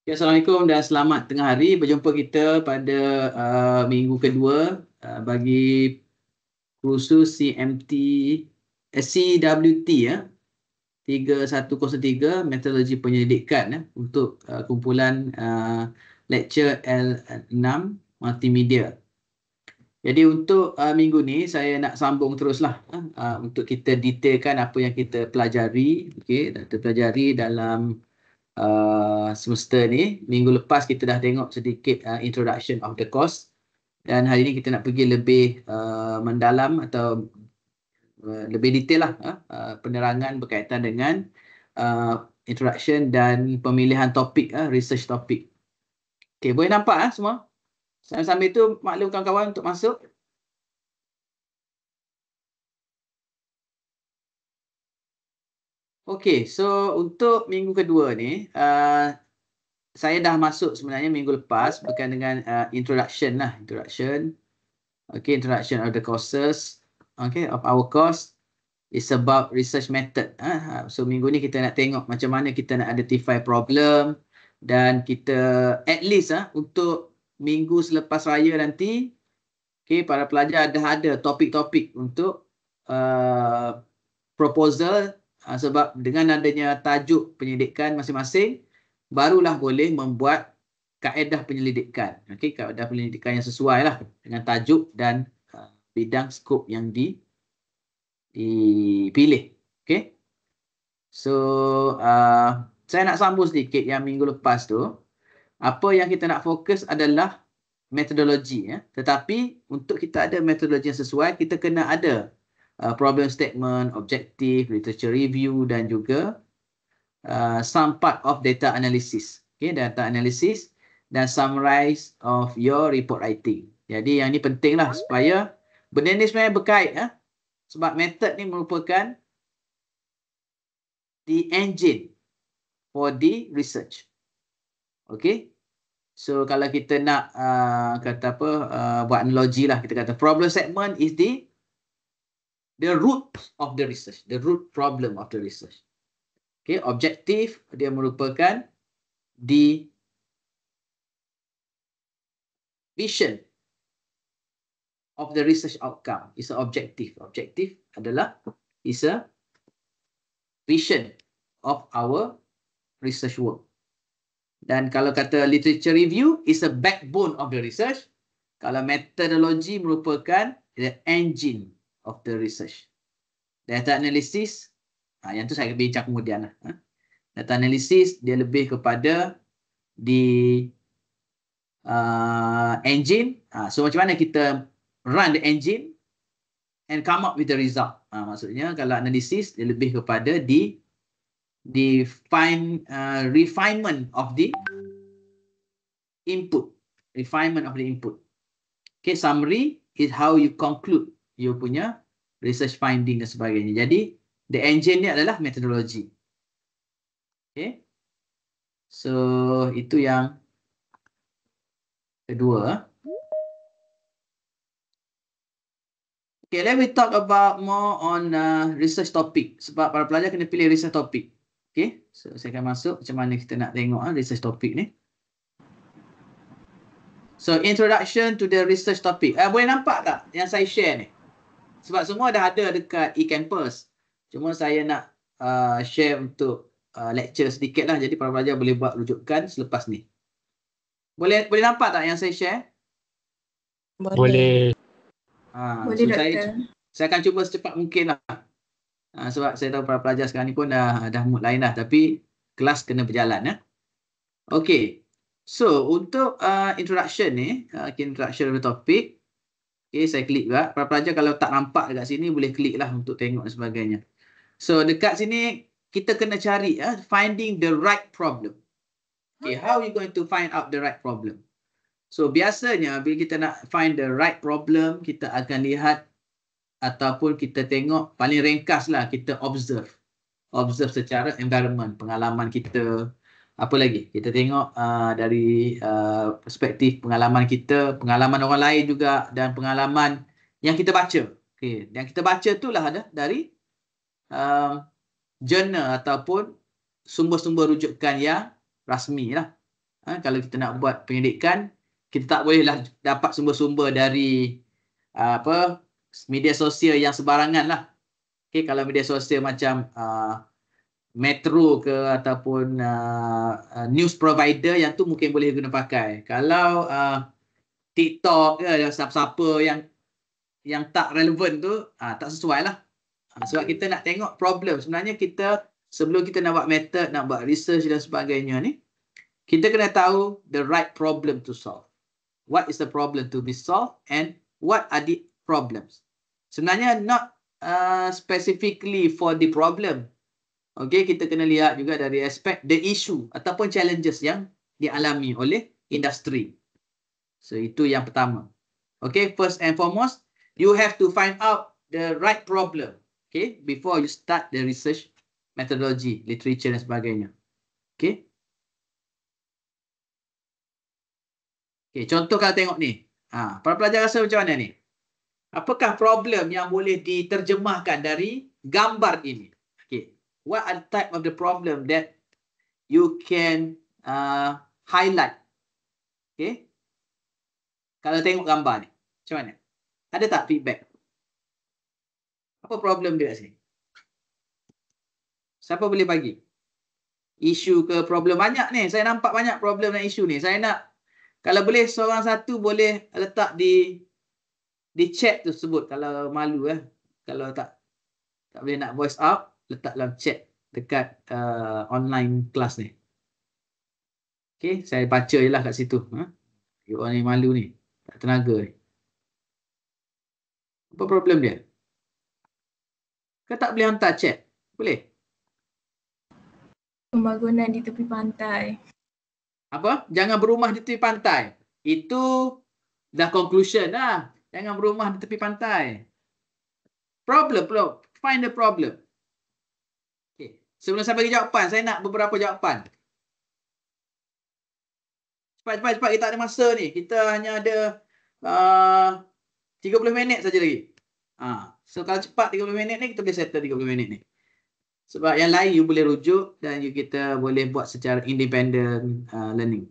Ya, Assalamualaikum dan selamat tengah hari. Berjumpa kita pada minggu kedua bagi kursus CWT ya, 3103 Metodologi Penyelidikan untuk kumpulan lecture L6 Multimedia. Jadi untuk minggu ni saya nak sambung teruslah untuk kita detailkan apa yang kita pelajari, kita pelajari dalam semester ni. Minggu lepas kita dah tengok sedikit introduction of the course, dan hari ni kita nak pergi lebih mendalam atau lebih detail lah penerangan berkaitan dengan introduction dan pemilihan topik, research topik. Okay, boleh nampak semua? Sambil itu maklum kawan-kawan untuk masuk. Okay, so untuk minggu kedua ni saya dah masuk sebenarnya minggu lepas berkaitan dengan introduction. Okay, introduction of the courses, okay, of our course is about research method. So minggu ni kita nak tengok macam mana kita nak identify problem, dan kita at least untuk minggu selepas raya nanti, okay, para pelajar dah ada topik-topik untuk proposal, sebab dengan adanya tajuk penyelidikan masing-masing barulah boleh membuat kaedah penyelidikan. Okey, kaedah penyelidikan yang sesuai lah dengan tajuk dan bidang skop yang dipilih. Okey. So saya nak sambung sedikit yang minggu lepas tu. Apa yang kita nak fokus adalah metodologi ya. Tetapi untuk kita ada metodologi yang sesuai, kita kena ada problem statement, objective, literature review, dan juga some part of data analysis. Okay, data analysis dan summarize of your report writing. Jadi yang ni penting lah supaya benda ni sebenarnya berkait sebab method ni merupakan the engine for the research. Okay, so kalau kita nak kata apa, buat analogi lah, kita kata problem statement is the root of the research, the root problem of the research. Okay, objektif dia merupakan the vision of the research outcome. Is a objective. Objektif adalah is a vision of our research work. Dan kalau kata literature review is a backbone of the research. Kalau methodology merupakan the engine of the research. Data analysis, yang tu saya akan bincang kemudian. Data analysis dia lebih kepada di engine. So macam mana kita run the engine and come up with the result. Maksudnya kalau analisis dia lebih kepada di refinement of the input. Refinement of the input. Okay, summary is how you conclude you punya research finding dan sebagainya. Jadi the engine ni adalah metodologi. Okay. So itu yang kedua. Okay, let me talk about more on research topic. Sebab para pelajar kena pilih research topic. Okay, so saya akan masuk macam mana kita nak tengok research topic ni. So introduction to the research topic. Boleh nampak tak yang saya share ni? Sebab semua dah ada dekat eCampus. Cuma saya nak share untuk lecture sedikit lah. Jadi para pelajar boleh buat rujukan selepas ni. Boleh nampak tak yang saya share? Boleh. So saya akan cuba secepat mungkin lah. Sebab saya tahu para pelajar sekarang ni pun dah mood lain dah. Tapi kelas kena berjalan. Okay. So untuk introduction ni, introduction of the topic. Okay, saya klik juga. Para pelajar kalau tak nampak dekat sini boleh klik lah untuk tengok dan sebagainya. So dekat sini kita kena cari finding the right problem. Okay, how are you going to find out the right problem? So biasanya bila kita nak find the right problem, kita akan lihat ataupun kita tengok, paling ringkas lah kita observe secara environment, pengalaman kita. Apa lagi? Kita tengok dari perspektif pengalaman kita, pengalaman orang lain juga, dan pengalaman yang kita baca. Okay. Yang kita baca itulah ada dari jurnal ataupun sumber-sumber rujukan yang rasmi lah. Kalau kita nak buat penyelidikan, kita tak bolehlah dapat sumber-sumber dari media sosial yang sebarangan lah. Okay, kalau media sosial macam Metro ke ataupun news provider, yang tu mungkin boleh guna pakai. Kalau TikTok ke, siapa-siapa yang tak relevan tu, tak sesuai lah. Sebab kita nak tengok problem. Sebenarnya kita, sebelum kita nak buat method, nak buat research dan sebagainya ni, kita kena tahu the right problem to solve. What is the problem to be solved and what are the problems. Sebenarnya not specifically for the problem. Okay, kita kena lihat juga dari aspek the issue ataupun challenges yang dialami oleh industri. So, itu yang pertama. Okay, first and foremost, you have to find out the right problem. Okay, before you start the research methodology, literature dan sebagainya. Okay. Okay, contoh kalau tengok ni. Para pelajar rasa macam mana ni? Apakah problem yang boleh diterjemahkan dari gambar ini? Okay. What are the type of the problem that you can highlight? Okay. Kalau tengok gambar ni, macam mana? Ada tak feedback? Apa problem dia kat sini? Siapa boleh bagi? Isu ke problem? Banyak ni. Saya nampak banyak problem dan isu ni. Saya nak, kalau boleh seorang satu boleh letak di chat tersebut kalau malu Kalau tak boleh nak voice out, letak dalam chat dekat online kelas ni. Okay, saya baca je lah kat situ. Orang ni malu ni. Tak tenaga ni. Apa problem dia? Kau tak boleh hantar chat? Boleh? Pembangunan di tepi pantai. Apa? Jangan berumah di tepi pantai. Itu dah conclusion lah. Jangan berumah di tepi pantai. Problem. Find the problem. Okay. Sebelum saya bagi jawapan, saya nak beberapa jawapan. Cepat. Kita ada masa ni. Kita hanya ada 30 minit saja lagi. So kalau cepat 30 minit ni, kita boleh settle 30 minit ni. Sebab yang lain you boleh rujuk dan kita boleh buat secara independent learning.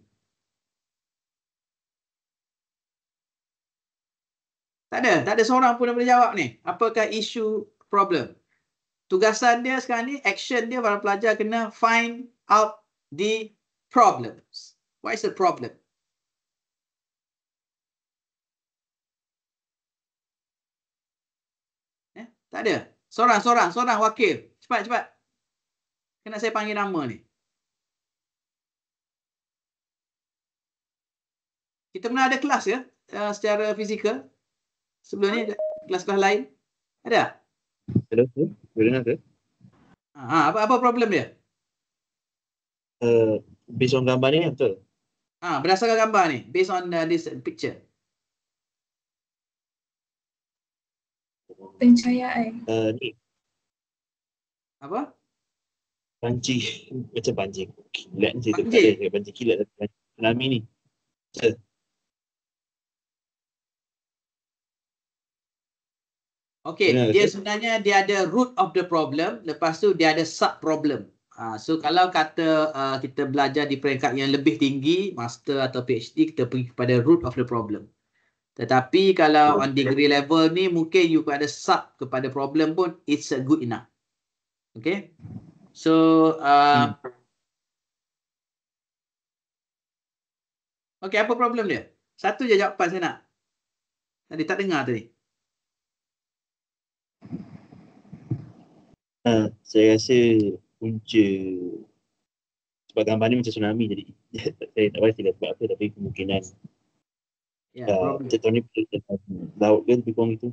Tak ada seorang pun yang boleh jawab ni. Apakah isu problem? Tugasan dia sekarang ni, action dia, para pelajar kena find out the problems. What is the problem? Tak ada. Seorang wakil. Cepat. Kena saya panggil nama ni. Kita pernah ada kelas ya, secara fizikal. Sebelum ni kelas-kelas lain. Ada? Hello, boleh dengar ke? Apa problem dia? Based on gambar ni, betul? Berdasarkan gambar ni. Based on this picture. Pencahayaan. Ni. Apa? Pancing. Macam pancing. Kilat ni. Pancing kilat. Tsunami ni. Okey, dia sebenarnya dia ada root of the problem, lepas tu dia ada sub problem. So kalau kata kita belajar di peringkat yang lebih tinggi, master atau PhD, kita pergi kepada root of the problem. Tetapi kalau on degree level ni, mungkin you ada sub kepada problem pun, it's good enough. Okay. So, okay, apa problem dia? Satu je jawapan saya nak. Tadi tak dengar tadi. Saya rasa punca sebab gambar ni macam tsunami jadi saya tak pasti sebab apa, tapi kemungkinan macam tahun ni laut ke lebih kurang itu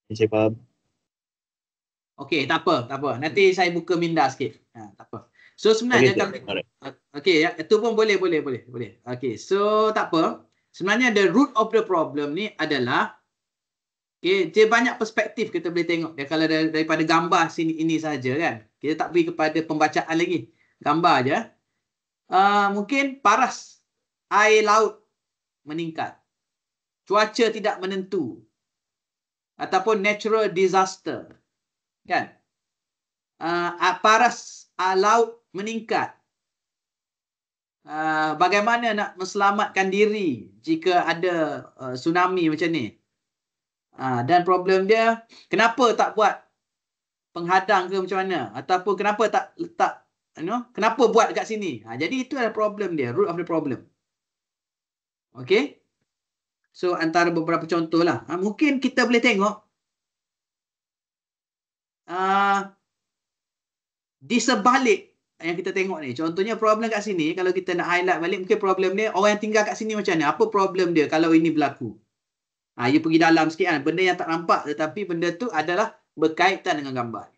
yang saya faham. Okey, tak apa. Nanti saya buka minda sikit. Tak apa. So sebenarnya okey, itu pun boleh. Okey, so tak apa. Sebenarnya the root of the problem ni adalah dia banyak perspektif kita boleh tengok. Dia kalau daripada gambar sini ini saja kan. Kita tak pergi kepada pembacaan lagi. Gambar aja. Mungkin paras air laut meningkat. Cuaca tidak menentu. Ataupun natural disaster. Kan? Paras laut meningkat. bagaimana nak menselamatkan diri jika ada tsunami macam ni. Dan problem dia, kenapa tak buat penghadang ke macam mana? Ataupun kenapa tak letak, kenapa buat dekat sini? Jadi itu adalah problem dia, root of the problem. Okay? So, antara beberapa contoh lah. Mungkin kita boleh tengok di sebalik yang kita tengok ni. Contohnya problem kat sini, kalau kita nak highlight balik, mungkin problem dia, orang yang tinggal kat sini macam mana? Apa problem dia kalau ini berlaku? You pergi dalam sikit kan, benda yang tak nampak tetapi benda tu adalah berkaitan dengan gambar.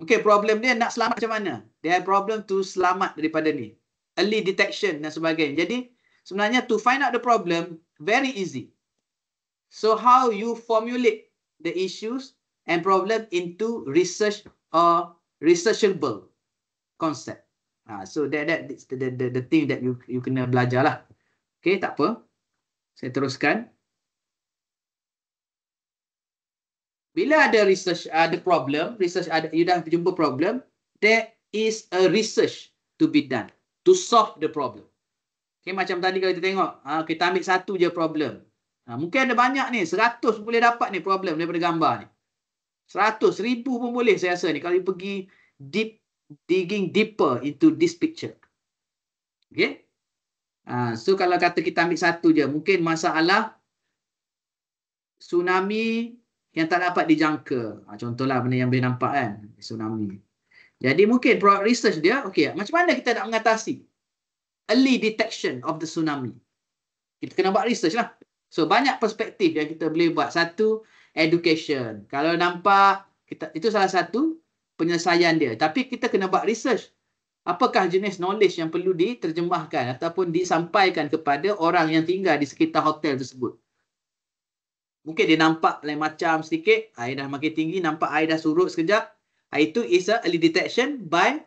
Mungkin problem dia nak selamat macam mana? Dia ada problem tu selamat daripada ni. Early detection dan sebagainya. Jadi sebenarnya to find out the problem, very easy. So how you formulate the issues and problem into research or researchable concept. So that's the thing that you kena belajar lah. Okay, tak apa. Saya teruskan. Bila ada research, ada problem, you dah jumpa problem, there is a research to be done to solve the problem. Okay, macam tadi kalau kita tengok, kita ambil satu je problem. Mungkin ada banyak ni, 100 boleh dapat ni problem daripada gambar ni. 100, 1000 pun boleh saya rasa ni kalau you pergi digging deeper into this picture. Okay? So kalau kata kita ambil satu je, mungkin masalah tsunami yang tak dapat dijangka. Contohlah benda yang boleh nampak kan, tsunami. Jadi mungkin research dia, okay, macam mana kita nak mengatasi early detection of the tsunami? Kita kena buat research lah. So banyak perspektif yang kita boleh buat. Satu, education. Kalau nampak, itu salah satu penyelesaian dia. Tapi kita kena buat research. Apakah jenis knowledge yang perlu diterjemahkan ataupun disampaikan kepada orang yang tinggal di sekitar hotel tersebut. Mungkin dia nampak lain macam sedikit, air dah makin tinggi, nampak air dah surut sekejap. Itu is a early detection by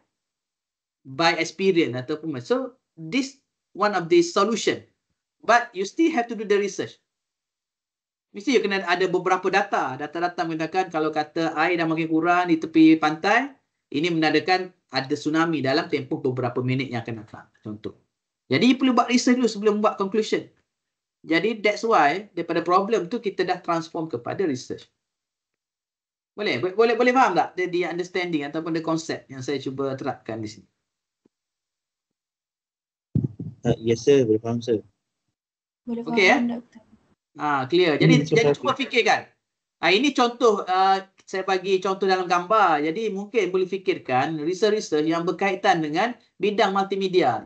experience ataupun. So this one of the solution. But you still have to do the research. Mesti you kena ada beberapa data. Data-data mengatakan kalau kata air dah makin kurang di tepi pantai, ini menandakan ada tsunami dalam tempoh beberapa minit yang akan datang. Contoh. Jadi perlu buat research dulu sebelum buat conclusion. Jadi that's why daripada problem tu kita dah transform kepada research. Boleh faham tak the understanding ataupun the concept yang saya cuba terapkan di sini? Yes sir, boleh faham sir. Boleh faham, okay, Doktor. Clear. Jadi cuba fikirkan. Ini contoh, saya bagi contoh dalam gambar. Jadi mungkin boleh fikirkan research yang berkaitan dengan bidang multimedia.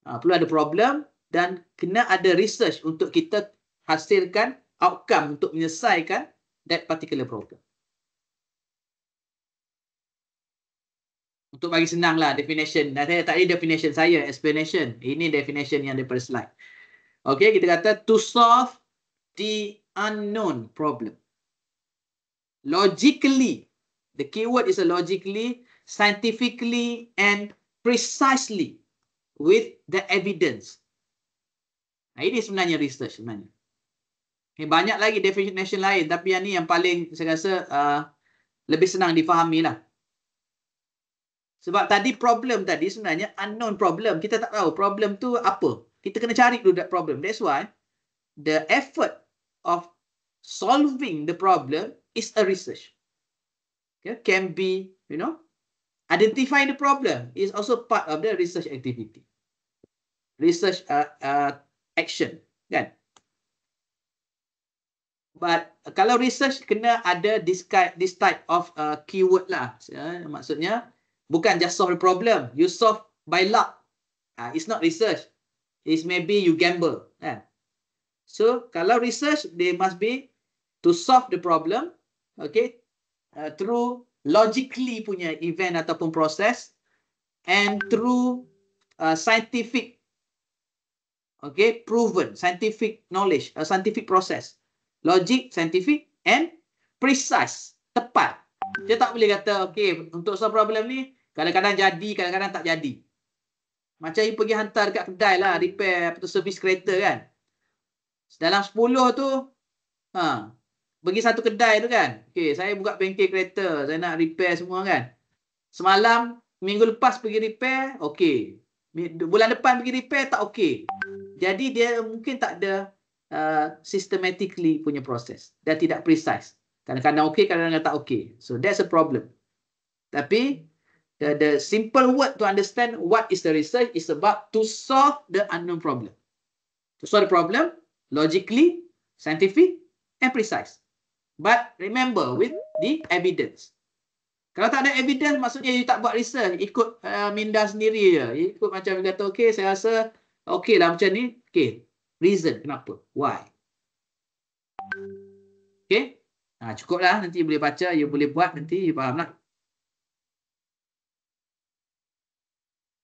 Perlu ada problem dan kena ada research untuk kita hasilkan outcome untuk menyelesaikan that particular problem. Untuk bagi senanglah definition. Saya tadi definition saya, explanation. Ini definition yang daripada slide. Okay, kita kata to solve the unknown problem. Logically, the keyword is a logically, scientifically, and precisely with the evidence. Ini sebenarnya research sebenarnya. Banyak lagi definition lain, tapi yang ni yang paling saya rasa lebih senang difahami lah. Sebab tadi problem tadi sebenarnya unknown problem. Kita tak tahu problem tu apa. Kita kena cari dulu that problem. That's why the effort of solving the problem is a research. Okay? Can be, identifying the problem is also part of the research activity. Research action, kan? But kalau research kena ada this type of keyword lah. Maksudnya bukan just solve the problem. You solve by luck. It's not research. It's maybe you gamble. So kalau research, they must be to solve the problem, okay, through logically punya event ataupun proses, and through scientific, okay, proven scientific knowledge, scientific process, logic, scientific, and precise, tepat. Dia tak boleh kata, okay, untuk solve problem ni kadang-kadang jadi, kadang-kadang tak jadi. Macam you pergi hantar dekat kedai lah, repair atau servis kereta kan. Dalam 10 tu, pergi satu kedai tu kan. Okay, saya buka bengkel kereta, saya nak repair semua kan. Semalam, minggu lepas pergi repair, okay. Bulan depan pergi repair tak okey. Jadi dia mungkin tak ada systematically punya proses. Dia tidak precise. Kadang-kadang okey, kadang-kadang tak okey. So that's a problem. Tapi the simple word to understand what is the research is about to solve the unknown problem. To solve the problem logically, scientific and precise. But remember with the evidence. Kalau tak ada evidence, maksudnya you tak buat research, ikut minda sendiri je. Ikut macam you kata, okay, saya rasa okay lah macam ni. Okay, reason, kenapa? Why? Okay, cukup lah. Nanti you boleh baca, you boleh buat, nanti you faham lah.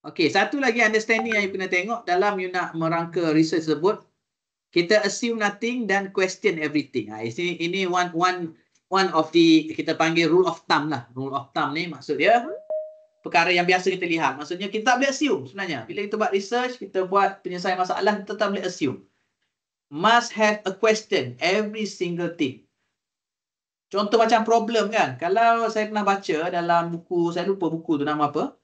Okay, satu lagi understanding yang you kena tengok dalam you nak merangka research tersebut. Kita assume nothing dan question everything. Ini one of the, kita panggil rule of thumb lah. Rule of thumb ni maksud dia perkara yang biasa kita lihat. Maksudnya kita tak boleh assume sebenarnya. Bila kita buat research, kita buat penyelesaian masalah, kita tak boleh assume. Must have a question every single thing. Contoh macam problem kan. Kalau saya pernah baca dalam buku, saya lupa buku tu nama apa.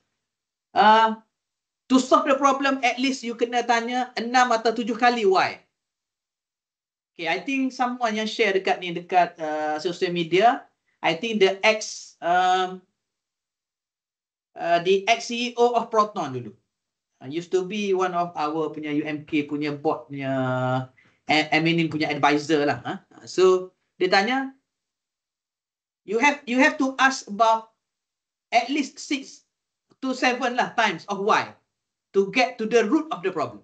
To solve the problem, at least you kena tanya 6 atau 7 kali why. Okay, I think someone yang share dekat ni, dekat social media, I think the ex-CEO of Proton dulu. Used to be one of our punya UMK punya board punya admin punya advisor lah. So, dia tanya, you have to ask about at least 6 to 7 lah times of why to get to the root of the problem.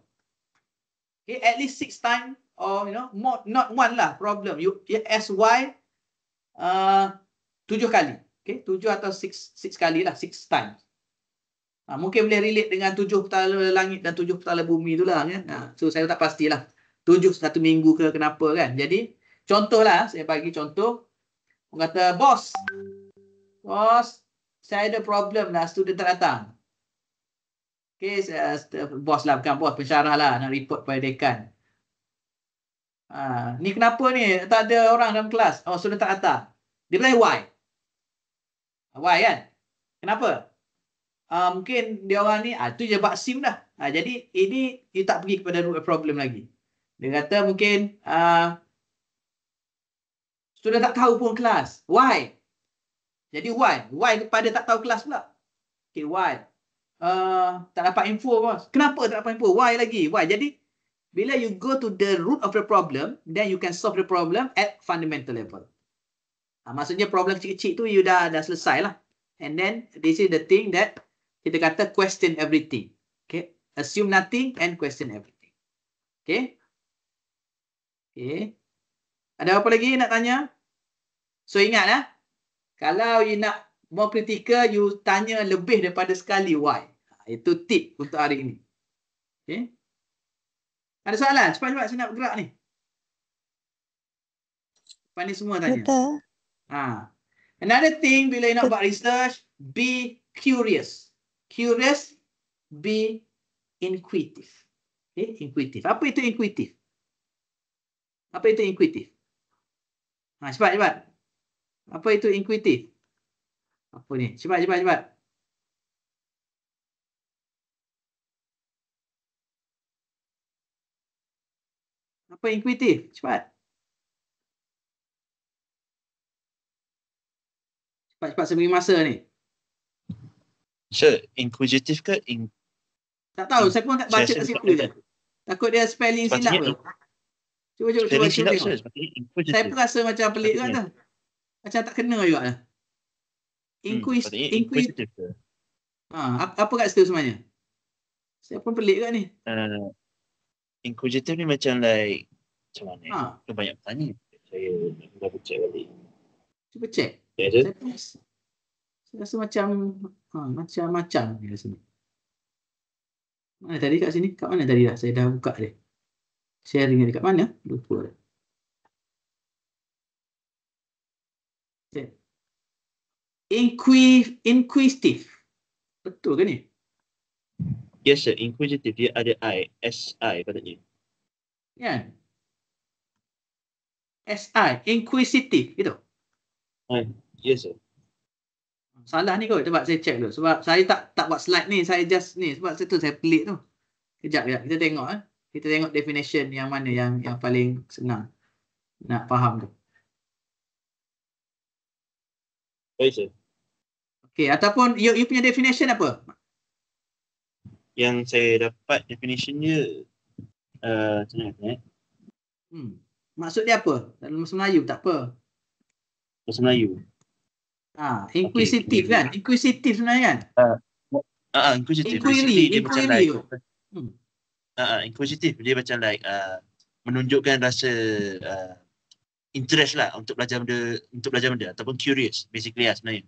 Okay, at least 6 times. Or more, not one lah problem. You ask why 7 kali. Okay, 7 atau 6 kali lah, 6 times. Mungkin boleh relate dengan 7 petala langit dan 7 petala bumi tu lah. Kan? So saya tak pastilah. 7 1 minggu ke kenapa kan. Jadi contoh lah, saya bagi contoh. Orang kata, bos, saya ada problem lah, student tak datang. Okay, bos lah, bukan bos, pensyarah lah, nak report pada dekan. Ni kenapa ni tak ada orang dalam kelas? Oh, sudah tak datang. Dia bilang why? Why kan? Kenapa? Mungkin dia orang ni tu je buat sim dah. Jadi ini dia tak pergi kepada root problem lagi. Dia kata mungkin sudah tak tahu pun kelas. Why? Jadi why? Why kepada tak tahu kelas pula? Okay, why? Tak dapat info bos. Kenapa tak dapat info? Why lagi? Why? Jadi bila you go to the root of the problem, then you can solve the problem at fundamental level. Maksudnya problem kecil-kecil tu you dah selesai lah. And then this is the thing that kita kata question everything. Okay, assume nothing and question everything. Okay. Okay. Ada apa lagi nak tanya? So ingat lah, kalau you nak more critical, you tanya lebih daripada sekali why. Itu tip untuk hari ini. Okay. Ada soalan? Cepat-cepat saya nak bergerak ni. Lepas ni semua tanya. Betul. Another thing bila you nak buat research, be curious. Curious, be inquisitive. Okay, inquisitive. Apa itu inquisitive? Apa itu inquisitive? Cepat. Apa itu inquisitive? Apa ni? Cepat. Apa inquisitive? Cepat. Cepat sebelum masa ni. Sure, inquisitive ke? Tak tahu, saya pun tak baca kat situ je. Takut dia spelling silap ke. Cuba silap. Saya pun rasa macam pelik kan tu. Macam tak kena juga lah. Inquisitive ke? Apa kat situ sebenarnya? Saya pun pelik kat ni. Inquisitive ni macam like macam mana? Tu banyak tanya. Saya dah check balik. Cuba check. Saya rasa macam macam-macam ni rasa ni. Mana tadi kat sini? Kat mana tadi dah? Saya dah buka dia. Sharing dekat mana? Lupa dah. Okay. Inquisitive. Betul ke ni? Yes sir, inquisitive dia ada I, SI patutnya. Ya. SI, inquisitive gitu. Yes sir. Salah ni kot. Sebab saya check dulu. Sebab saya tak buat slide ni. Saya just ni. Sebab saya pelik tu. Kejap. Kita tengok. Kita tengok definition yang mana yang paling senang nak faham tu. Baik, sir. Okay. Ataupun you punya definition apa? Yang saya dapat definition dia macam mana? Maksud dia apa? Dalam bahasa Melayu tak apa. Bahasa Melayu. Inquisitive kan? Inquisitive sebenarnya kan? Inquisitive. Inquiry. Dia macam like inquisitive. Dia macam like menunjukkan rasa interest lah untuk belajar benda ataupun curious basically lah sebenarnya.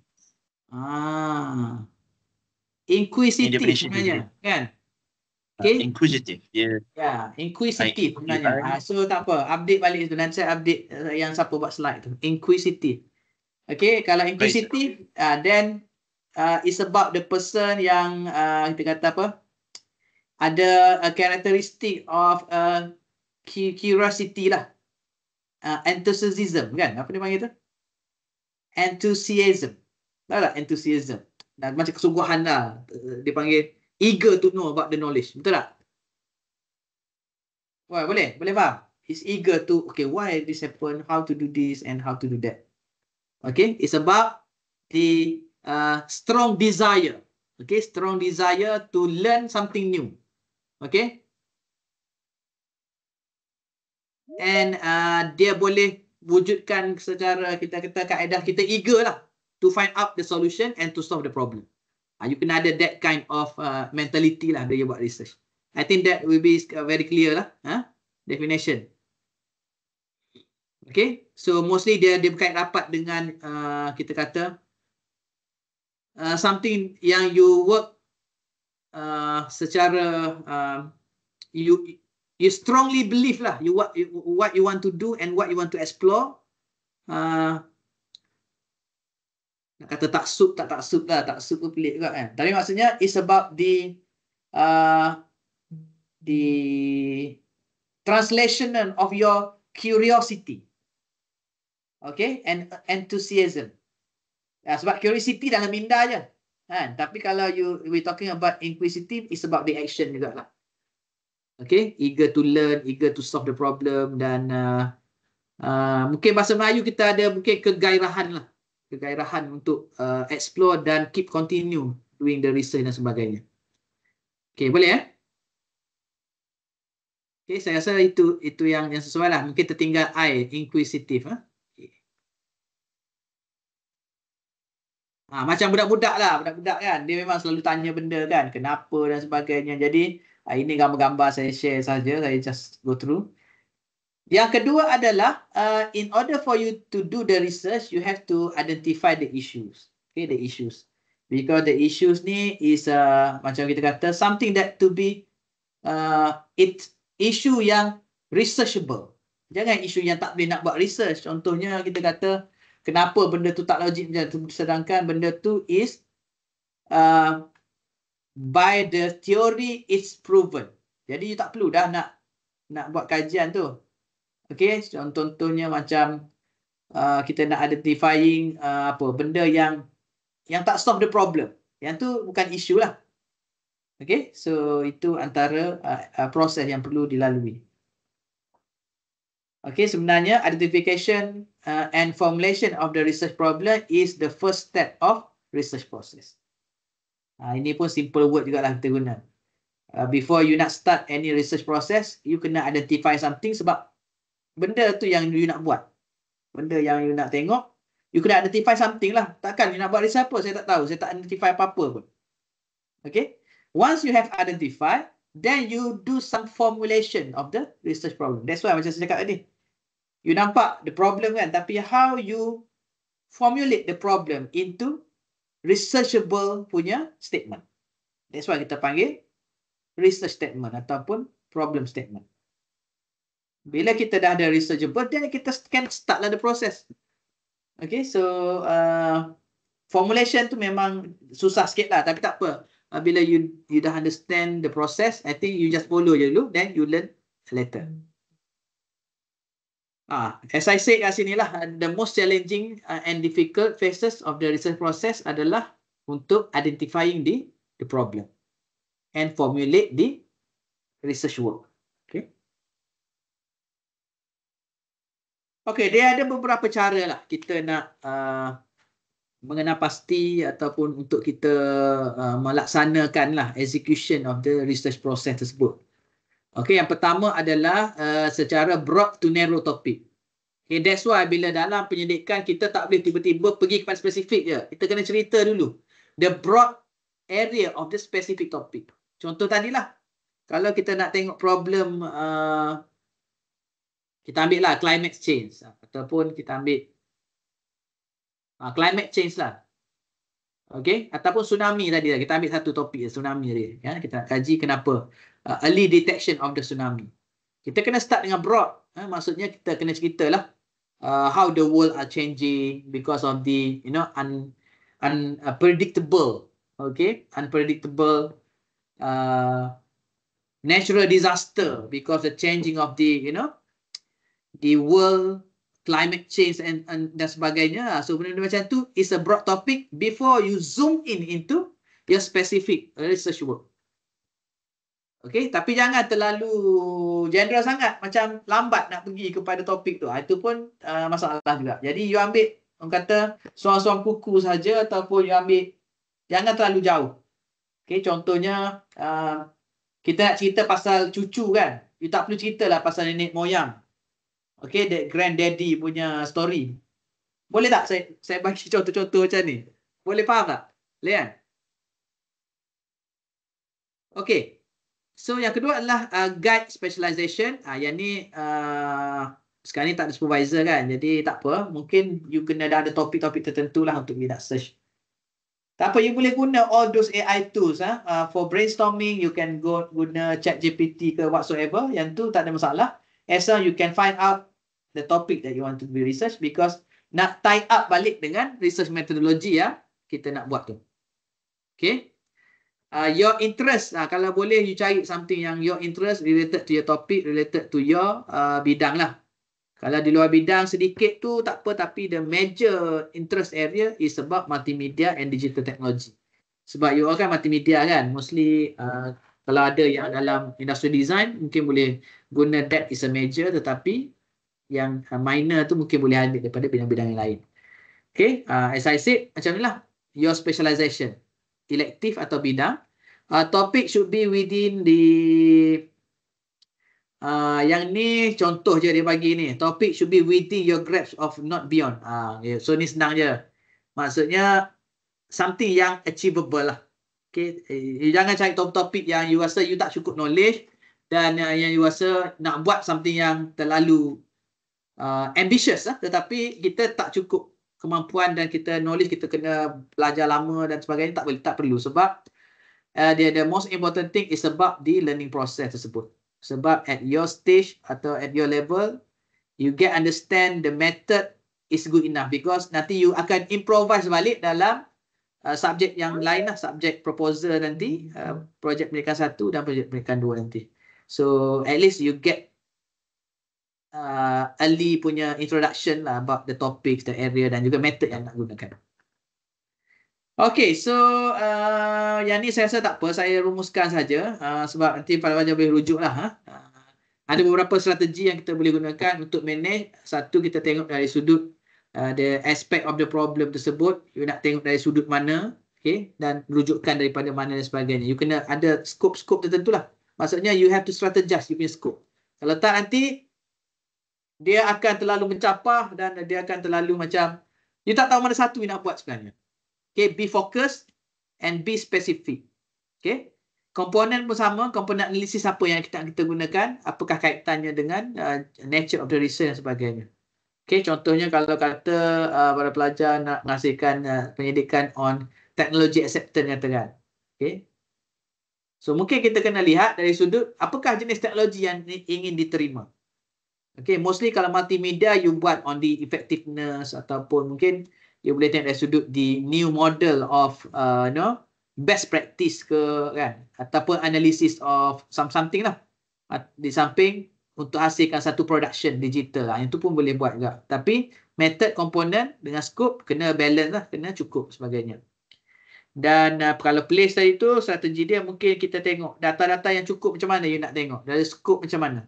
Inquisitive sebenarnya kan? Okay. Inquisitive. Inquisitive sebenarnya. So tak apa, update balik tu. Nanti saya update yang siapa buat slide tu. Inquisitive. Okay, kalau inquisitive, then it's about the person yang kita kata apa? Ada a characteristic of curiosity lah. Enthusiasm kan? Apa dia panggil tu? Enthusiasm. Tahu tak? Enthusiasm. Macam kesungguhan lah. Dia panggil eager to know about the knowledge. Betul tak? Wah, boleh? Boleh faham? He's eager to, okay, why this happen, how to do this and how to do that. Okay, it's about the strong desire. Okay, strong desire to learn something new. Okay. And dia boleh wujudkan secara kita kata kaedah kita eager lah to find out the solution and to solve the problem. You kena ada that kind of mentality lah bila you buat research. I think that will be very clear lah. Definition. Okay. So mostly dia berkait rapat dengan kita kata something yang you work secara you strongly believe lah what you want to do and what you want to explore. Nak kata taksub lah, taksub pun pelik juga kan. Tapi maksudnya it's about the translation of your curiosity. Okay, and enthusiasm. Sebab curiosity dalam minda je. Kan? Tapi kalau we talking about inquisitive, it's about the action juga lah. Okay, eager to learn, eager to solve the problem dan mungkin bahasa Melayu kita ada mungkin kegairahan lah. Kegairahan untuk explore dan keep continue doing the research dan sebagainya. Okay, boleh Okay, saya rasa itu yang sesuai lah. Mungkin tertinggal I, inquisitive. Macam budak-budak lah. Budak-budak kan, dia memang selalu tanya benda kan. Kenapa dan sebagainya. Jadi, ini gambar-gambar saya share saja. Saya just go through. Yang kedua adalah, in order for you to do the research, you have to identify the issues. Okay, the issues. Because the issues ni is, macam kita kata, something that to be, it's issue yang researchable. Jangan isu yang tak boleh nak buat research. Contohnya, kita kata, kenapa benda tu tak logik macam tu, sedangkan benda tu is, by the theory, it's proven. Jadi, you tak perlu dah nak buat kajian tu. Okay, contohnya macam kita nak identifying benda yang tak solve the problem. Yang tu bukan isu lah. Okay, so itu antara proses yang perlu dilalui. Okay, sebenarnya identification and formulation of the research problem is the first step of research process. Ini pun simple word jugalah kita guna. Before you nak start any research process, you kena identify something sebab benda tu yang you nak buat. Benda yang you nak tengok, you kena identify something lah. Takkan you nak buat research apa, saya tak tahu. Saya tak identify apa-apa pun. Okay. Once you have identified, then you do some formulation of the research problem. That's why macam saya cakap tadi. You nampak the problem kan, tapi how you formulate the problem into researchable punya statement. That's why kita panggil research statement ataupun problem statement. Bila kita dah ada researchable, then kita can start lah the process. Okay, so formulation tu memang susah sikit lah, tapi tak apa. Bila you dah understand the process, I think you just follow je dulu, then you learn later. As I said kat sini lah, the most challenging and difficult phases of the research process adalah untuk identifying the problem and formulate the research work. Okay. Okay, dia ada beberapa cara lah kita nak mengenal pasti ataupun untuk kita melaksanakan lah execution of the research process tersebut. Okay, yang pertama adalah secara broad to narrow topic. Okay, that's why bila dalam penyelidikan kita tak boleh tiba-tiba pergi kepada spesifik je. Kita kena cerita dulu the broad area of the specific topic. Contoh tadilah, kalau kita nak tengok problem, kita ambil lah climate change ataupun kita ambil climate change lah. Okay, ataupun tsunami tadi lah. Kita ambil satu topik tsunami tadi. Ya? Kita nak kaji kenapa early detection of the tsunami. Kita kena start dengan broad. Maksudnya kita kena ceritalah how the world are changing because of the unpredictable, okay, unpredictable natural disaster because the changing of the the world, climate change and dan sebagainya. So benda macam tu is a broad topic before you zoom in into your specific research work. Okay, tapi jangan terlalu general sangat, macam lambat nak pergi kepada topik tu. Itu pun masalah juga. Jadi you ambil, orang kata, soal-soal kuku saja ataupun you ambil, jangan terlalu jauh. Okay, contohnya, kita nak cerita pasal cucu kan. You tak perlu ceritalah pasal nenek moyang. Okay, that granddaddy punya story. Boleh tak saya bagi contoh-contoh macam ni? Boleh faham tak? Boleh kan? Okay. So yang kedua adalah guide specialization. Yang ni sekarang ni tak ada supervisor kan. Jadi tak apa. Mungkin you kena ada topik-topik tertentu lah untuk you nak search. Tak apa, you boleh guna all those AI tools. For brainstorming, you can guna ChatGPT ke whatsoever. Yang tu tak ada masalah. As long you can find out the topic that you want to be research, because nak tie up balik dengan research methodology ya kita nak buat tu. Okay. Your interest, kalau boleh you cari something yang your interest related to your topic, related to your bidang lah. Kalau di luar bidang sedikit tu tak apa, tapi the major interest area is about multimedia and digital technology. Sebab you kan multimedia kan, mostly kalau ada yang dalam industry design mungkin boleh guna that is a major, tetapi yang minor tu mungkin boleh ambil daripada bidang-bidang yang lain. Okay, as I said, macam ni lah your specialization, elective atau bidang. Topic should be within the yang ni contoh je dia bagi ni. Topic should be within your grasp of not beyond. So ni senang je. Maksudnya something yang achievable lah. Okay, jangan cari topik yang you rasa you tak cukup knowledge dan yang you rasa nak buat something yang terlalu ambitious lah, tetapi kita tak cukup kemampuan dan kita knowledge, kita kena belajar lama dan sebagainya. Tak perlu, sebab the most important thing is about the learning process tersebut. Sebab at your stage atau at your level, you get understand the method is good enough, because nanti you akan improvise balik dalam subjek yang lain lah, subjek proposal nanti, projek pendidikan 1 dan projek pendidikan 2 nanti. So at least you get early punya introduction lah about the topics, the area dan juga method yang nak gunakan. Okay, so yang ni saya rasa tak apa, saya rumuskan saja sebab nanti pada wajar boleh rujuk lah. Ada beberapa strategi yang kita boleh gunakan untuk manage. Satu, kita tengok dari sudut the aspect of the problem tersebut, you nak tengok dari sudut mana, okay, dan rujukkan daripada mana dan sebagainya. You kena ada scope tertentu lah. Maksudnya you have to strategize you punya scope. Kalau tak nanti dia akan terlalu mencapah dan dia akan terlalu macam you tak tahu mana satu you nak buat sebenarnya. Okay, be focused and be specific. Okay, komponen pun sama, komponen analisis apa yang kita gunakan, apakah kaitannya dengan nature of the research dan sebagainya. Okay, contohnya kalau kata para pelajar nak menghasilkan pendidikan on technology acceptance katakan. Okay, so mungkin kita kena lihat dari sudut apakah jenis teknologi yang ingin diterima. Okay, mostly kalau multimedia you buat on the effectiveness, ataupun mungkin you boleh tengok dari sudut the new model of best practice ke kan, ataupun analysis of something lah. Di samping untuk hasilkan satu production digital. Yang tu pun boleh buat juga. Tapi method, komponen dengan scope kena balance lah, kena cukup sebagainya. Dan kalau place tadi tu, strategi dia mungkin kita tengok data-data yang cukup macam mana you nak tengok. Dari scope macam mana.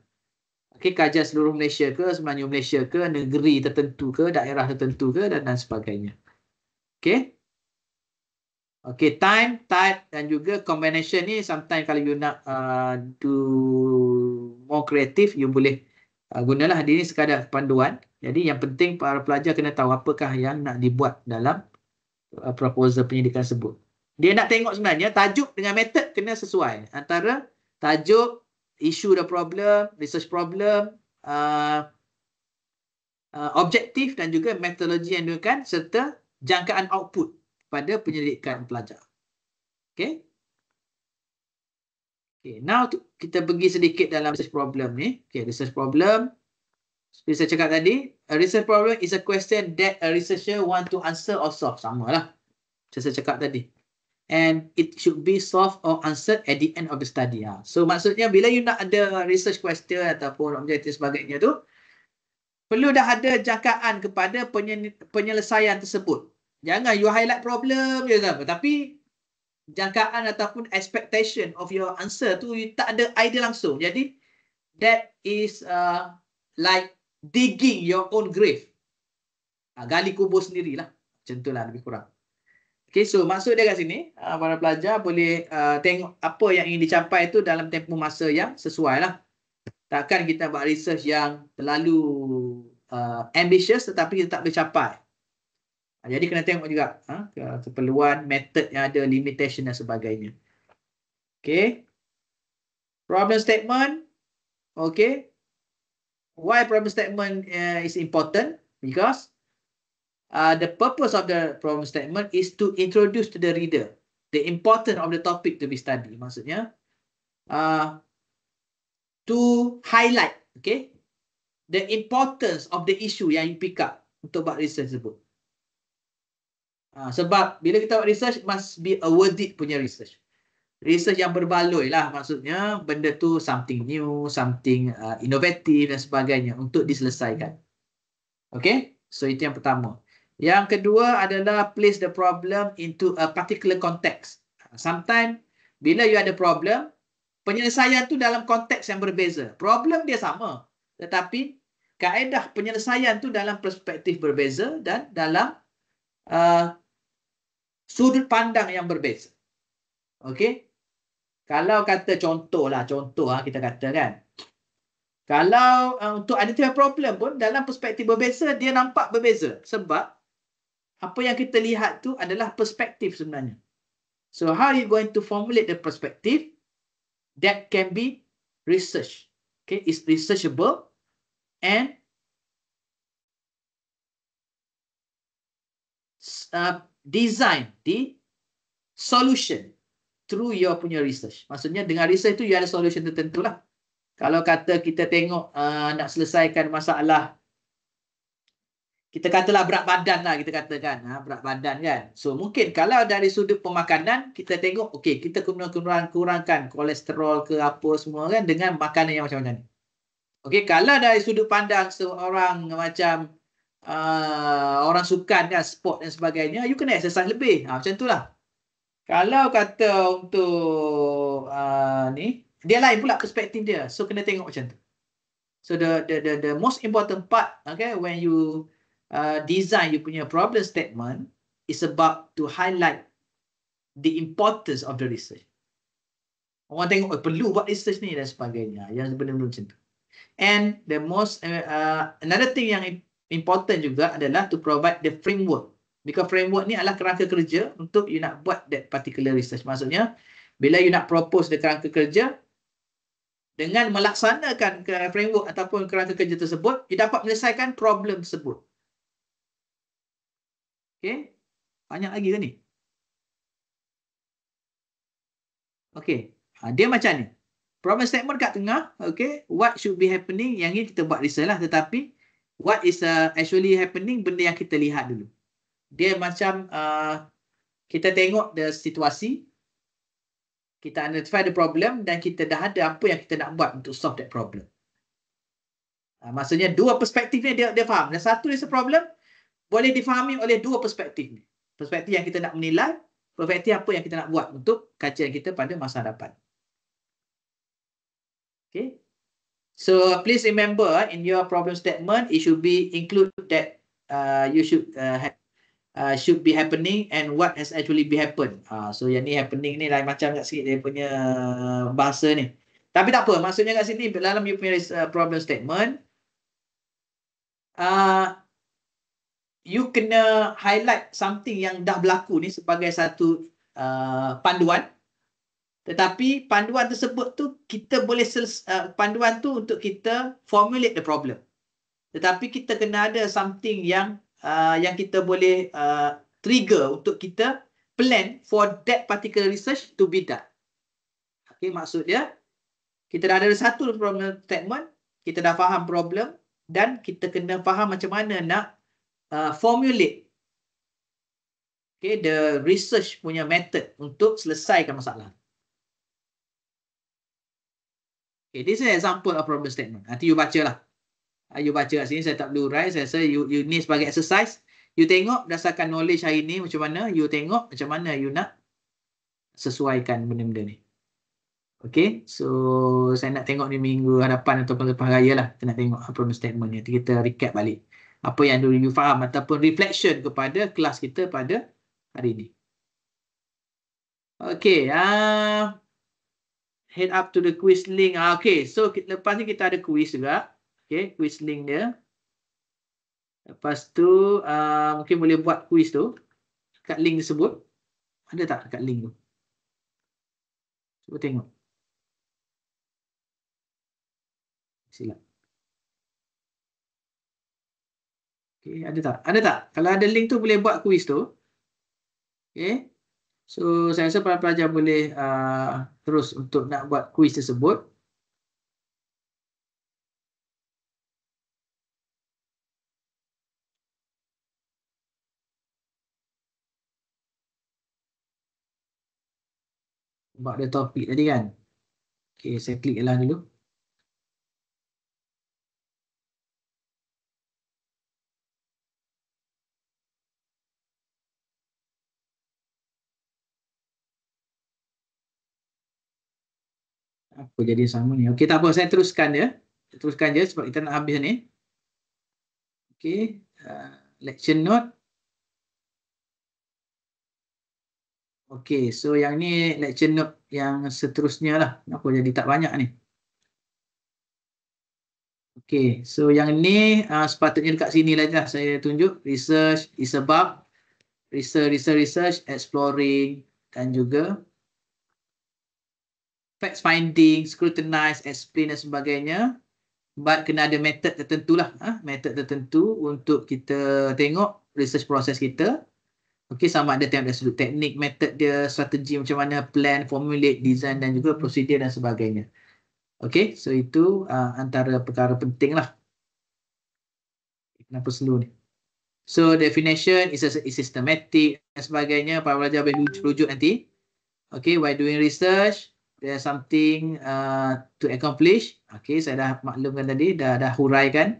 Okay, kajian seluruh Malaysia ke, semenanjung Malaysia ke, negeri tertentu ke, daerah tertentu ke, dan sebagainya. Okay. Okay, time, type dan juga combination ni sometimes kalau you nak do more creative, you boleh gunalah ini sekadar panduan. Jadi yang penting para pelajar kena tahu apakah yang nak dibuat dalam proposal penyidikan tersebut. Dia nak tengok sebenarnya tajuk dengan method kena sesuai. Antara tajuk, issue the problem, research problem, objektif dan juga metodologi yang digunakan serta jangkaan output pada penyelidikan pelajar. Okay. Okay, now kita pergi sedikit dalam research problem ni. Okay, research problem. Seperti saya cakap tadi, a research problem is a question that a researcher want to answer or solve. Sama lah. Macam saya cakap tadi. And it should be solved or answered at the end of the study. So maksudnya bila you nak ada research question ataupun objektif sebagainya tu, perlu dah ada jangkaan kepada penyelesaian tersebut. Jangan you highlight problem je kan. Tapi jangkaan ataupun expectation of your answer tu you tak ada idea langsung. Jadi that is like digging your own grave. Gali kubur sendirilah. Macam itulah lebih kurang. Okay, so maksud dia kat sini, para pelajar boleh tengok apa yang ingin dicapai itu dalam tempoh masa yang sesuai lah. Takkan kita buat research yang terlalu ambitious tetapi kita tak boleh capai. Jadi kena tengok juga keperluan, method yang ada, limitation dan sebagainya. Okay. Problem statement. Okay. Why problem statement is important? Because the purpose of the problem statement is to introduce to the reader the importance of the topic to be studied. Maksudnya, to highlight, okay, the importance of the issue yang you pick up untuk buat research tersebut. Sebab bila kita buat research, must be a worth it punya research. Research yang berbaloi lah, maksudnya benda tu something new, something innovative dan sebagainya untuk diselesaikan. Okay, so itu yang pertama. Yang kedua adalah place the problem into a particular context. Sometimes bila you ada problem, penyelesaian tu dalam konteks yang berbeza. Problem dia sama, tetapi kaedah penyelesaian tu dalam perspektif berbeza dan dalam sudut pandang yang berbeza. Okey. Kalau kata contoh kita kata kan. Kalau untuk identify problem pun dalam perspektif berbeza, dia nampak berbeza. Sebab apa yang kita lihat tu adalah perspektif sebenarnya. So how are you going to formulate the perspective that can be researched? Okay, is researchable and design the solution through your punya research. Maksudnya dengan research tu you ada solution tertentu lah. Kalau kata kita tengok nak selesaikan masalah, kita katalah berat badan lah, kita katakan berat badan kan. So mungkin kalau dari sudut pemakanan kita tengok, okey, kita kurangkan kolesterol ke apa semua kan dengan makanan yang macam-macam ni. Okey, kalau dari sudut pandang seorang macam orang sukan kan, sport dan sebagainya, you kena exercise lebih. Macam itulah. Kalau kata untuk ni, dia lain pula perspektif dia. So kena tengok macam tu. So the most important part, okay, when you design you punya problem statement is about to highlight the importance of the research. Orang tengok perlu buat research ni dan sebagainya. Yang benda-benda macam tu. And the most another thing yang important juga adalah to provide the framework. Because framework ni adalah kerangka kerja untuk you nak buat that particular research. Maksudnya bila you nak propose the kerangka kerja, dengan melaksanakan framework ataupun kerangka kerja tersebut, you dapat menyelesaikan problem tersebut. Okay, banyak lagi ke ni? Okay, dia macam ni. Problem statement kat tengah, okay, what should be happening, yang ni kita buat research lah. Tetapi, what is actually happening, benda yang kita lihat dulu. Dia macam, kita tengok the situasi, kita identify the problem, dan kita dah ada apa yang kita nak buat untuk solve that problem. Maksudnya dua perspektif ni dia faham. Dan satu is a problem boleh difahami oleh dua perspektif ni. Perspektif yang kita nak menilai, perspektif apa yang kita nak buat untuk kajian kita pada masa hadapan. Okay. So please remember in your problem statement, it should be include that you should be happening and what has actually be happen. So yang ni happening ni lain macam kat sikit dia punya bahasa ni. Tapi tak apa, maksudnya kat sini dalam you punya problem statement, you kena highlight something yang dah berlaku ni sebagai satu panduan. Tetapi panduan tersebut tu kita boleh panduan tu untuk kita formulate the problem. Tetapi kita kena ada something yang kita boleh trigger untuk kita plan for that particular research to be done. Okay, maksud dia kita dah ada satu problem statement, kita dah faham problem dan kita kena faham macam mana nak formulate the research punya method untuk selesaikan masalah. Okay, this is an example of problem statement. Nanti you baca lah. You baca kat sini, saya tak perlu write. Saya rasa you ni sebagai exercise. You tengok berdasarkan knowledge hari ni macam mana. You tengok macam mana you nak sesuaikan benda-benda ni. Okay, so saya nak tengok ni minggu hadapan ataupun lepas raya lah. Kita nak tengok problem statement ni. Nanti kita recap balik. Apa yang dulu you faham ataupun reflection kepada kelas kita pada hari ni. Okay, head up to the quiz link. Okay, so lepas ni kita ada quiz juga. Okay, quiz link dia. Lepas tu, mungkin boleh buat quiz tu. Kat link tersebut. Ada tak kat link tu? Cuba tengok. Silap. Okay, ada tak? Ada tak? Kalau ada link tu boleh buat quiz tu. Okay. So, saya rasa para pelajar boleh terus untuk nak buat kuis tersebut. Buat ada topik tadi kan. Okay, saya klik lah dulu. Apa jadi sama ni? Okey, tak apa, saya teruskan je. Teruskan je sebab kita nak habis ni. Okey, lecture note. Okey, so yang ni lecture note yang seterusnya lah. Kenapa jadi tak banyak ni? Okey, so yang ni sepatutnya dekat sini lah saya tunjuk. Research is about research, exploring dan juga fact finding, scrutinize, explain dan sebagainya. But kena ada method tertentu lah. Method tertentu untuk kita tengok research proses kita. Okey, sama ada tengok dari sudut teknik, method dia, strategi macam mana, plan, formulate, design dan juga prosedur dan sebagainya. Okey, so itu antara perkara penting lah. Kenapa slow ni? So definition is systematic dan sebagainya. Para pelajar boleh rujuk nanti. Okey, while doing research, there's something to accomplish. Okay, saya dah maklumkan tadi, dah huraikan.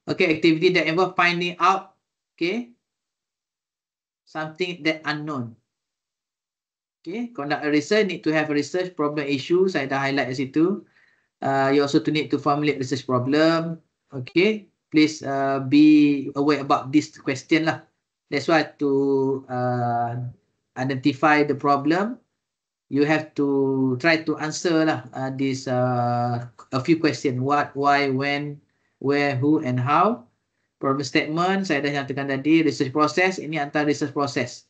Okay, activity that involve finding out, okay, something that unknown. Okay, conduct a research, need to have a research problem issue. Saya dah highlight di situ. You also need to formulate research problem. Okay, please be aware about this question lah. That's why to identify the problem, you have to try to answer lah this a few questions. What, why, when, where, who and how. Problem statement, saya dah nyatakan tadi. Research process, ini antara research process.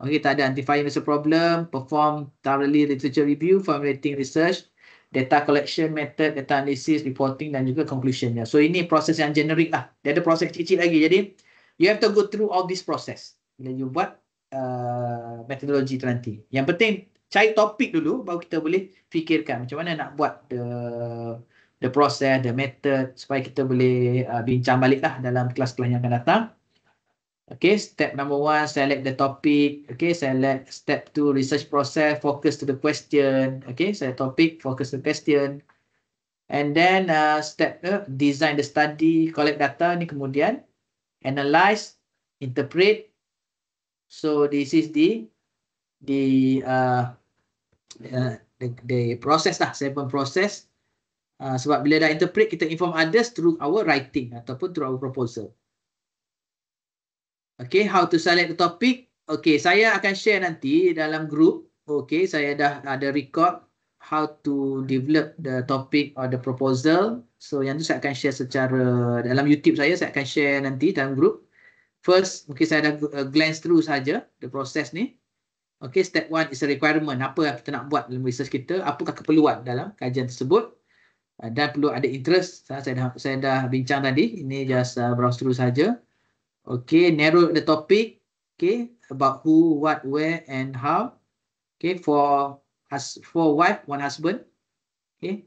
Okay, kita ada identifying research problem, perform thoroughly literature review, formulating research, data collection, method, data analysis, reporting dan juga conclusionnya. So ini proses yang generic lah. Dia ada proses kecil-kecil lagi. Jadi, you have to go through all this process. Bila you buat metodologi tu nanti. Yang penting, cari topik dulu baru kita boleh fikirkan macam mana nak buat the process, the method supaya kita boleh bincang balik lah dalam kelas-kelas yang akan datang. Okay, step number 1, select the topic. Okay, select step 2, research process, focus to the question. Okay, select topic, focus to the question. And then step design the study, collect data ni kemudian, analyze, interpret. So this is the process lah, 7 process. Sebab bila dah interpret, kita inform others through our writing ataupun through our proposal. Okay, how to select the topic. Okay, saya akan share nanti dalam group. Okay, saya dah ada record how to develop the topic or the proposal. So yang tu saya akan share secara dalam YouTube saya akan share nanti dalam group. First, mungkin saya dah glance through saja the process ni. Okay, step 1 is a requirement. Apa yang kita nak buat dalam research kita, apakah keperluan dalam kajian tersebut. Dan perlu ada interest. Saya dah bincang tadi. Ini just browse through saja. Okay, narrow the topic. Okay, about who, what, where, and how. Okay, for wife, one husband. Okay.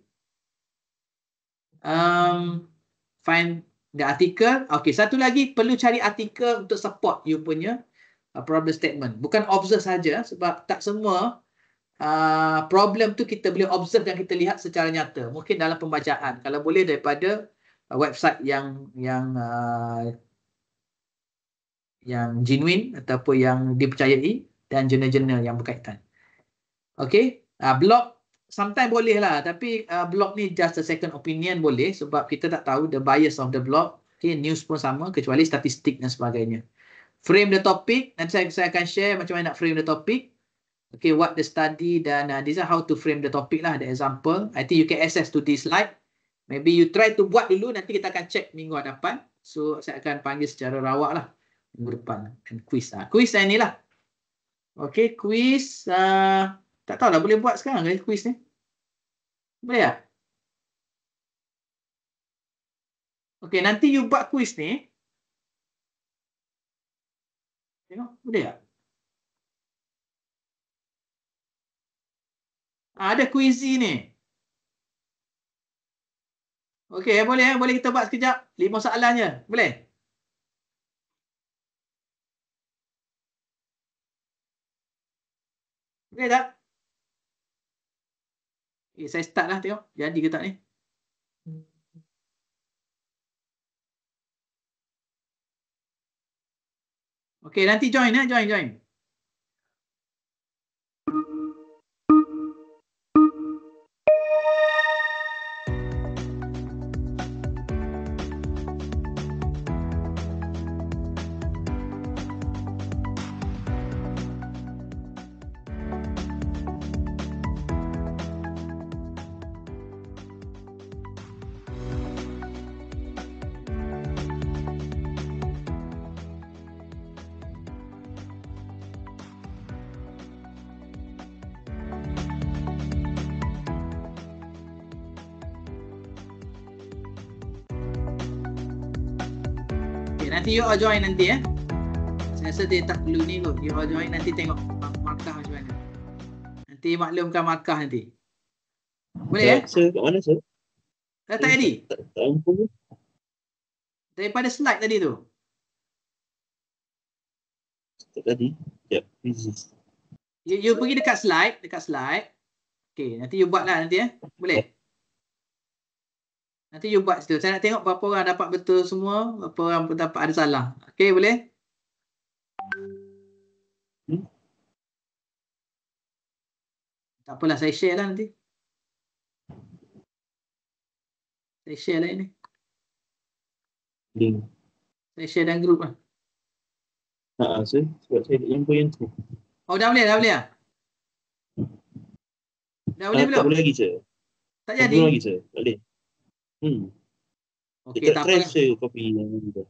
Find the article. Okay, satu lagi perlu cari artikel untuk support you punya problem statement. Bukan observe saja, sebab tak semua problem tu kita boleh observe dan kita lihat secara nyata. Mungkin dalam pembacaan. Kalau boleh daripada website yang genuine ataupun yang dipercayai dan jurnal-jurnal yang berkaitan. Okay, blog sometimes boleh lah, tapi blog ni just a second opinion boleh sebab kita tak tahu the bias of the blog. Okay, news pun sama kecuali statistik dan sebagainya. Frame the topic, nanti saya akan share macam mana nak frame the topic. Okay, what the study dan design how to frame the topic lah, the example. I think you can access to this slide. Maybe you try to buat dulu, nanti kita akan check minggu hadapan. So, saya akan panggil secara rawak lah minggu depan. And quiz. Quiz ni lah. Okay, quiz. Tak tahu lah boleh buat sekarang ke quiz ni? Boleh tak? Okay, nanti you buat quiz ni. Tengok, boleh tak? Ada quiz ni. Okay, boleh kita buat sekejap. 5 soalan je. Boleh? Boleh tak? Okay, saya start lah tengok. Jadi ke tak ni? Okay, nanti join. Join. Nanti you all join nanti ya. Saya rasa dia tak perlu ni kot. You all join nanti tengok markah macam mana. Nanti maklumkan markah nanti. Boleh ya? Sir, kat mana sir? Dah tak jadi? Tak ampun. Daripada slide tadi tu. Tadi. Yep. You pergi dekat slide. Okay, nanti you buat lah nanti ya. Boleh? Nanti you buat situ. Saya nak tengok berapa orang dapat betul semua, berapa orang dapat ada salah. Okey, boleh? Tak apalah, saya share lah nanti. Saya share lah ini. Link. Saya share dalam grup lah. Sir. Sebab saya yang tu. Oh, dah boleh lah. Dah boleh belum? Tak boleh lagi sir. Tak jadi? Belum lagi sir. Tak boleh. Okey, kita tak try apa. share kopi yang juga.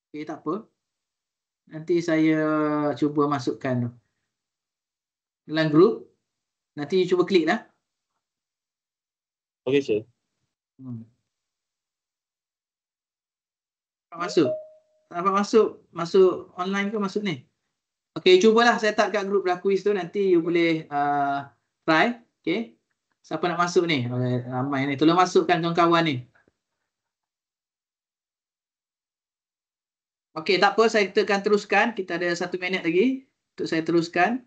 Okey, tak apa. Nanti saya cuba masukkan dalam grup. Nanti cuba klik lah. Okey sir. Masuk. Tak dapat masuk online ke masuk ni? Okey, cubalah saya tak kat grup dah quiz tu, nanti you boleh try. Okey. Siapa nak masuk ni? Ramai ni. Tolong masukkan kawan-kawan ni. Okey, tak apa, saya akan teruskan. Kita ada 1 minit lagi untuk saya teruskan.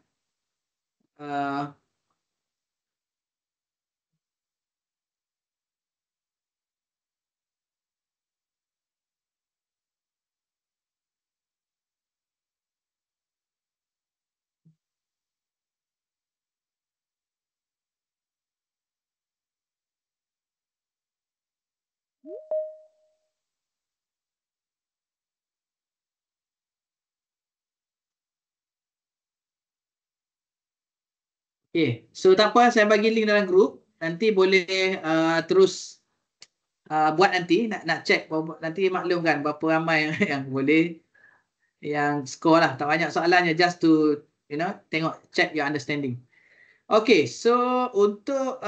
Okay, so tak apa, saya bagi link dalam grup. Nanti boleh terus buat nanti, nak check. Nanti maklumkan berapa ramai yang boleh, yang score lah. Tak banyak soalannya, just to, tengok, check your understanding. Okay, so untuk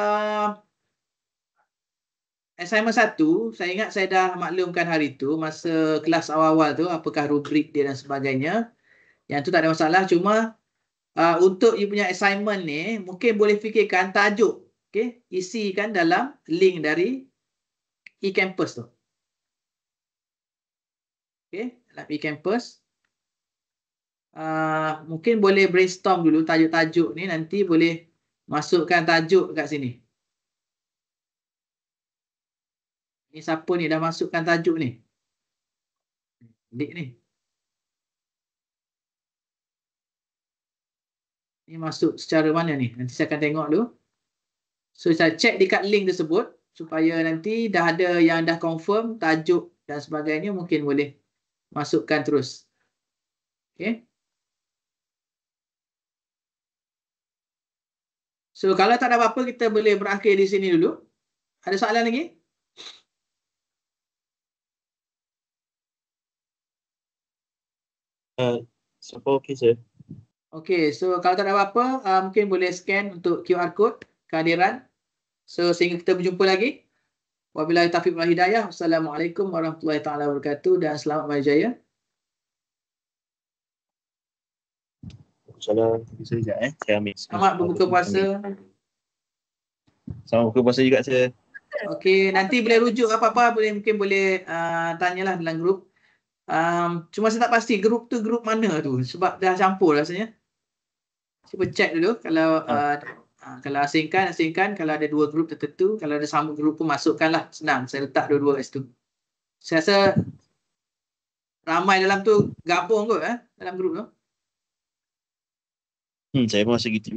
assignment 1, saya ingat saya dah maklumkan hari tu, masa kelas awal-awal tu, apakah rubrik dia dan sebagainya. Yang tu tak ada masalah, cuma untuk you punya assignment ni, mungkin boleh fikirkan tajuk, okay, isikan dalam link dari eCampus tu. Okay, dalam eCampus. Mungkin boleh brainstorm dulu tajuk-tajuk ni, nanti boleh masukkan tajuk kat sini. Ni siapa ni dah masukkan tajuk ni? Dik ni. Ni masuk secara mana ni? Nanti saya akan tengok dulu. So saya check dekat link tersebut supaya nanti dah ada yang dah confirm tajuk dan sebagainya, mungkin boleh masukkan terus. Okay. So kalau tak ada apa-apa, kita boleh berakhir di sini dulu. Ada soalan lagi? So far okay, sir. Okay, so kalau tak ada apa-apa, mungkin boleh scan untuk QR code kehadiran. So sehingga kita berjumpa lagi. Wabillahi taufiq wal hidayah. Wassalamualaikum warahmatullahi taala wabarakatuh dan selamat berjaya. InsyaAllah bisa sekejap saya ambil. Selamat berbuka puasa. Selamat berbuka puasa juga, sir. Okey, nanti boleh rujuk apa-apa, mungkin boleh tanyalah dalam grup. Cuma saya tak pasti grup tu grup mana tu, sebab dah campur rasanya. Cuba check dulu kalau asingkan, kalau ada 2 grup tertentu, kalau ada sama grup pun masukkanlah, senang. Saya letak dua-dua kat situ. Saya rasa ramai dalam tu gabung kot dalam grup tu. Saya pun rasa gitu.